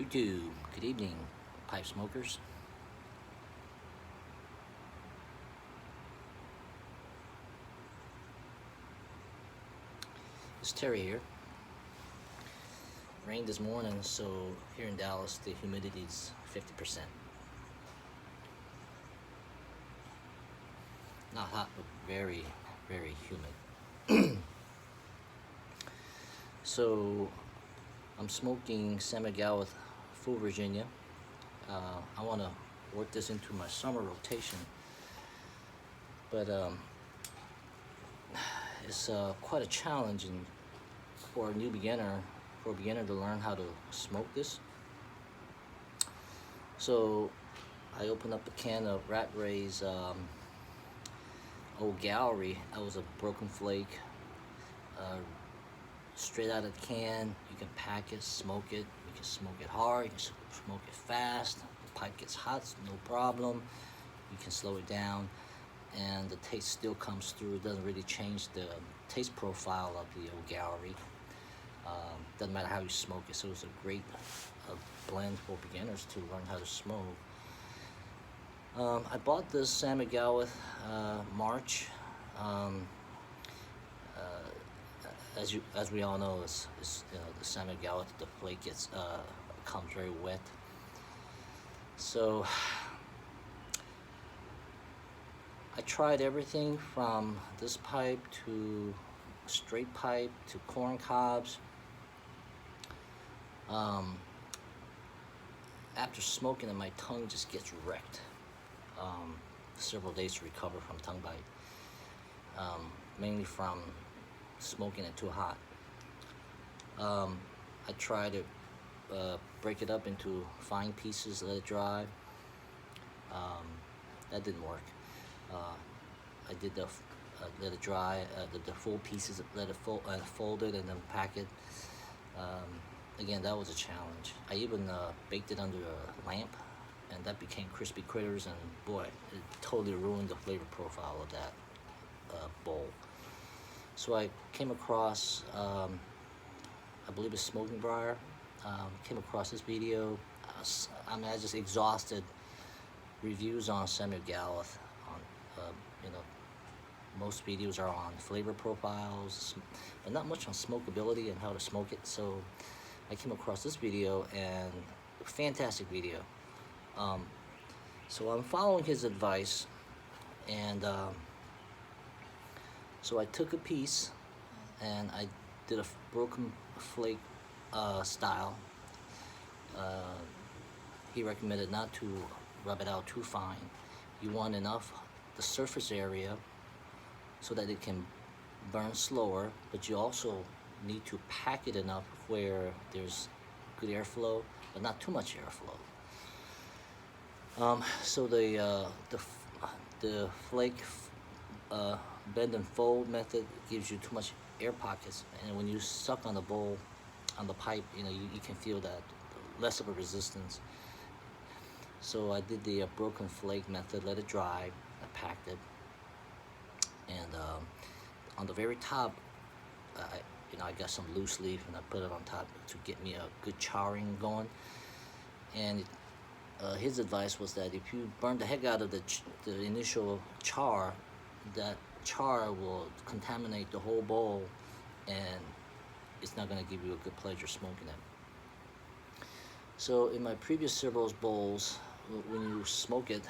YouTube, good evening, pipe smokers. It's Terry here. Rained this morning, so here in Dallas, the humidity is 50%. Not hot, but very, very humid. So, I'm smoking San Miguel with full Virginia. I want to work this into my summer rotation, but it's quite a challenge for a new beginner, to learn how to smoke this. So I opened up a can of Rat Ray's old gallery. That was a broken flake, straight out of the can. You can pack it, smoke it. You can smoke it hard, you can smoke it fast. The pipe gets hot, no problem. You can slow it down, and the taste still comes through. It doesn't really change the taste profile of the old gallery. Doesn't matter how you smoke it. So it's a great blend for beginners to learn how to smoke. I bought this San Miguel with March. As we all know, it's the San Miguel, the flake comes very wet. So I tried everything from this pipe to straight pipe to corn cobs. After smoking it, my tongue just gets wrecked. Several days to recover from tongue bite, mainly from smoking it too hot. I tried to break it up into fine pieces, let it dry. That didn't work. I did let it dry, the full pieces, let it fold it and then pack it. Again, that was a challenge. I even baked it under a lamp, and that became crispy critters, and boy, it totally ruined the flavor profile of that bowl. So I came across, I believe it's Smoking Briar, came across this video. I just exhausted reviews on San Miguel. Most videos are on flavor profiles, but not much on smokability and how to smoke it. So I came across this video, and fantastic video. So I'm following his advice, and so I took a piece and I did a broken flake style. He recommended not to rub it out too fine. You want enough the surface area so that it can burn slower, but you also need to pack it enough where there's good airflow, but not too much airflow. So the flake bend and fold method gives you too much air pockets, and when you suck on the bowl, on the pipe, you can feel that less of a resistance. So I did the broken flake method, let it dry, I packed it, and on the very top, I got some loose leaf and I put it on top to get me a good charring going. And his advice was that if you burn the heck out of the initial char, that char will contaminate the whole bowl, and it's not going to give you a good pleasure smoking it. So in my previous several bowls, when I smoked it,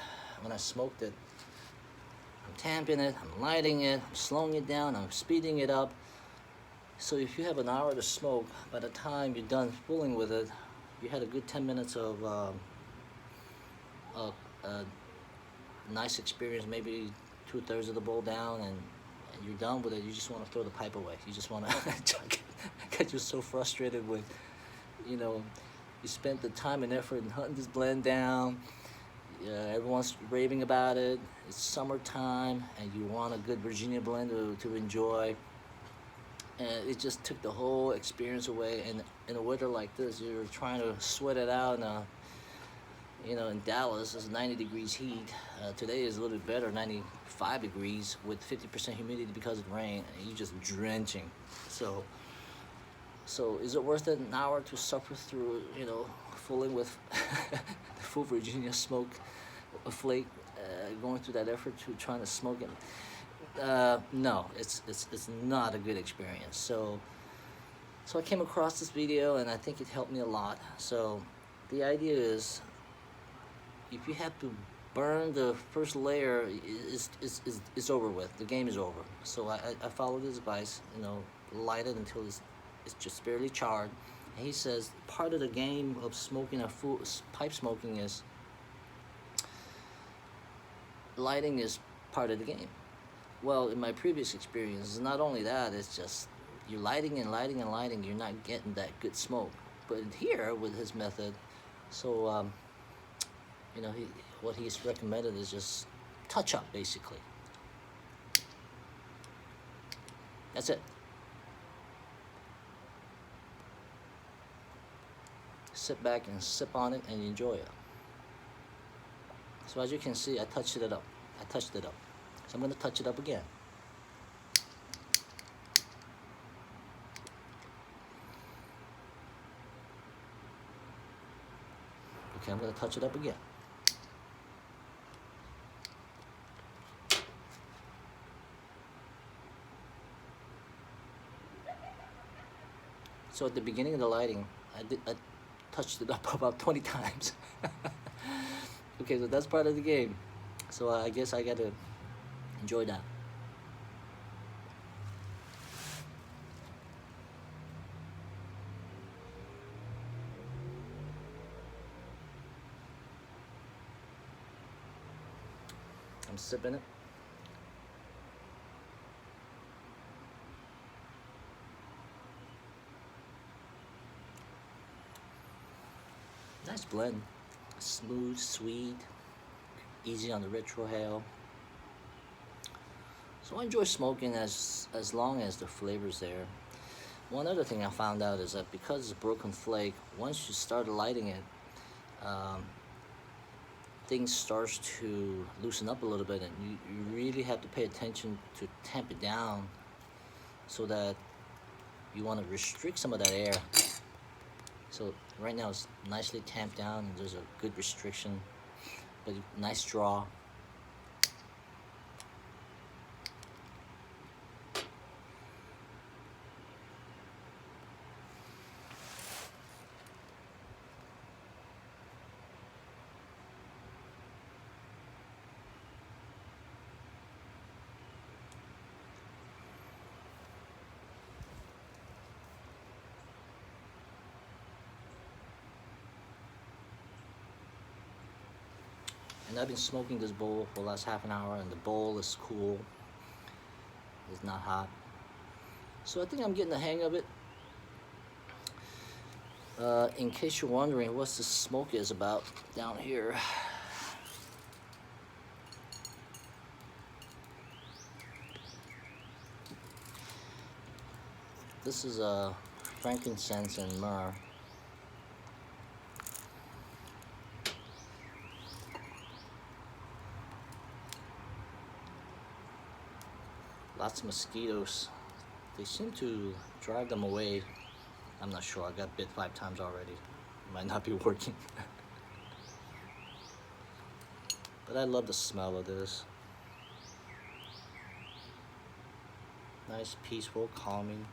I'm tamping it, I'm lighting it, I'm slowing it down, I'm speeding it up. So if you have an hour to smoke, by the time you're done fooling with it, you had a good 10 minutes of nice experience, maybe 2/3 of the bowl down, and you're done with it. You just want to throw the pipe away. You just want to chuck it, because you're so frustrated with, you spent the time and effort in hunting this blend down. Everyone's raving about it. It's summertime, and you want a good Virginia blend to enjoy. And it just took the whole experience away. And in a weather like this, you're trying to sweat it out. In Dallas, it's 90 degrees heat. Today is a little bit better, 95 degrees with 50% humidity because of the rain, and you're just drenching. So is it worth it, an hour to suffer through, fooling with the full Virginia smoke, a flake, going through that effort to trying to smoke it. No, it's not a good experience. So I came across this video and I think it helped me a lot. So the idea is, if you have to burn the first layer, it's over with. The game is over. So I followed his advice, light it until it's just barely charred. And he says part of the game of smoking pipe smoking is lighting is part of the game. Well, in my previous experience, not only that, it's just you're lighting and lighting and lighting, you're not getting that good smoke. But here, with his method, so what he's recommended is just touch up, basically. That's it. Sit back and sip on it and enjoy it. So as you can see, I touched it up. So I'm going to touch it up again. Okay, I'm going to touch it up again. So at the beginning of the lighting, I touched it up about 20 times. Okay, so that's part of the game. So I guess I gotta enjoy that. I'm sipping it. Nice blend. Smooth, sweet, easy on the retrohale. So I enjoy smoking as long as the flavor's there. One other thing I found out is that because it's broken flake, once you start lighting it, things starts to loosen up a little bit, and you really have to pay attention to tamp it down so that you want to restrict some of that air. So right now it's nicely tamped down and there's a good restriction, but nice draw. And I've been smoking this bowl for the last half an hour, and the bowl is cool. It's not hot. So I think I'm getting the hang of it. In case you're wondering what the smoke is about down here. This is frankincense and myrrh. Lots of mosquitoes. They seem to drive them away. I'm not sure. I got bit 5 times already. Might not be working. But I love the smell of this. Nice, peaceful, calming.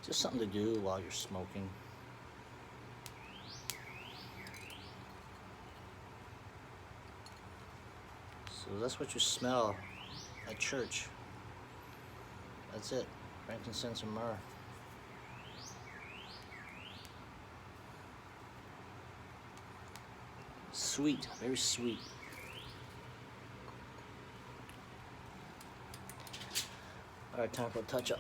Just something to do while you're smoking. So that's what you smell at church. That's it. Frankincense and myrrh. Sweet, very sweet. All right, time for a touch up.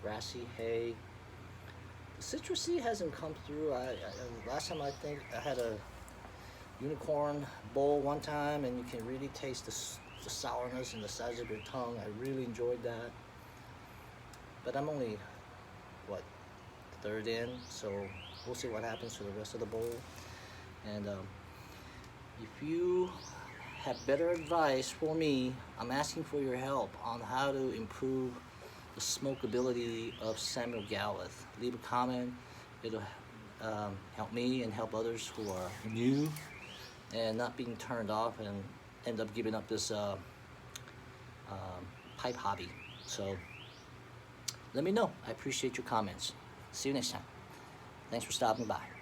Grassy hay. The citrusy hasn't come through. Last time I think I had a unicorn bowl one time, and you can really taste the sourness and the size of your tongue. I really enjoyed that. but I'm only, what, third in, so we'll see what happens to the rest of the bowl. And if you have better advice for me, I'm asking for your help on how to improve the smokability of Samuel Galleth. Leave a comment. It'll help me and help others who are new and not being turned off and end up giving up this pipe hobby. So let me know. I appreciate your comments. See you next time. Thanks for stopping by.